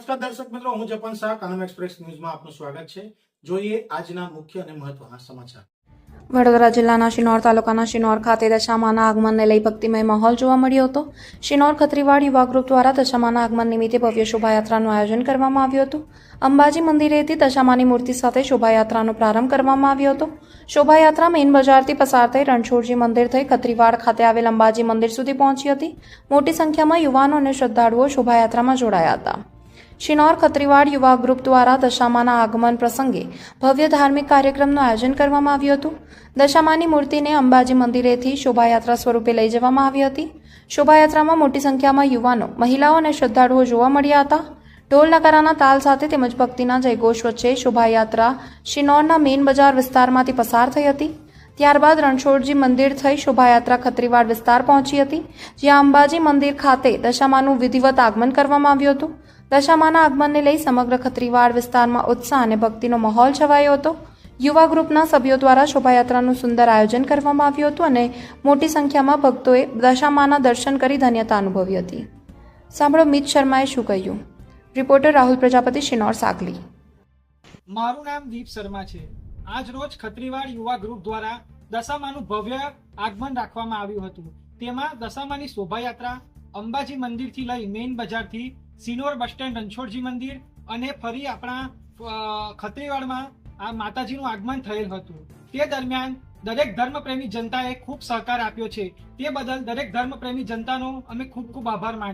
નમસ્કાર દર્શક મિત્રો, હું જપન શાહ, કાનમ એક્સપ્રેસ ન્યૂઝમાં આપનું સ્વાગત છે। જોઈએ આજના મુખ્ય અને મહત્વના સમાચાર। વડોદરા જિલ્લાના શિનોર તાલુકાના શિનોર ખાતે દશામાના આગમનને લઈ ભક્તિમય માહોલ જોવા મળ્યો હતો। શિનોર ખત્રીવાડ યુવા ગ્રુપ દ્વારા દશામાના આગમન નિમિત્તે ભવ્ય શોભાયાત્રાનું આયોજન કરવામાં આવ્યું હતું। અંબાજી મંદિરેથી દશામાની મૂર્તિ સાથે શોભાયાત્રાનો પ્રારંભ કરવામાં આવ્યો હતો। શોભાયાત્રા મેઇન બજારથી પસાર થઈ રણછોડજી મંદિર થઈ ખત્રીવાડ ખાતે આવેલ અંબાજી મંદિર સુધી પહોંચી હતી। મોટી સંખ્યામાં યુવાનો અને શ્રદ્ધાળુઓ શોભાયાત્રામાં જોડાયા હતા। શિનોર ખત્રીવાડ યુવા ગ્રુપ દ્વારા દશામાના આગમન પ્રસંગે ભવ્ય ધાર્મિક કાર્યક્રમનું આયોજન કરવામાં આવ્યું હતું। દશામાની મૂર્તિને અંબાજી મંદિરેથી શોભાયાત્રા સ્વરૂપે લઈ જવામાં આવી હતી। શોભાયાત્રામાં મોટી સંખ્યામાં યુવાનો, મહિલાઓ અને શ્રદ્ધાળુઓ જોવા મળ્યા હતા। ઢોલ નગારાના તાલ સાથે તેમજ ભક્તિના જયઘોષ વચ્ચે શોભાયાત્રા શિનોરના મેઇન બજાર વિસ્તારમાંથી પસાર થઈ હતી। ત્યારબાદ રણછોડજી મંદિર થઈ શોભાયાત્રા ખત્રીવાડ વિસ્તાર પહોંચી હતી, જ્યાં અંબાજી મંદિર ખાતે દશામાનું વિધિવત આગમન કરવામાં આવ્યું હતું। દશામાના આગમનને લઈ સમગ્ર ખત્રીવાડ વિસ્તારમાં ઉત્સાહ અને ભક્તિનો માહોલ છવાયો હતો। યુવા ગ્રુપના સભ્યો દ્વારા શોભાયાત્રાનું સુંદર આયોજન કરવામાં આવ્યું હતું અને મોટી સંખ્યામાં ભક્તોએ દશામાના દર્શન કરી ધન્યતા અનુભવી હતી। સાંભળો મિત શર્માએ શું કહ્યું। રિપોર્ટર રાહુલ પ્રજાપતિ, શિનોર, સાગલી। મારું નામ દીપ શર્મા છે। આજ રોજ ખત્રીવાડ યુવા ગ્રુપ દ્વારા દશામાનું ભવ્ય આગમન રાખવામાં આવ્યું હતું। તેમાં દશામાની શોભાયાત્રા અંબાજી મંદિરથી લઈ મેઇન બજારથી સિનોર બસ સ્ટેન્ડ, રણછોડજી મંદિર અને ફરી આપણા ખત્રીવાડમાં આ માતાજીનું આગમન થયેલ હતું। તે દરમિયાન દરેક ધર્મપ્રેમી જનતાએ ખૂબ સહકાર આપ્યો છે। તે બદલ દરેક ધર્મપ્રેમી જનતાનો અમે ખૂબ ખૂબ આભાર માનીએ।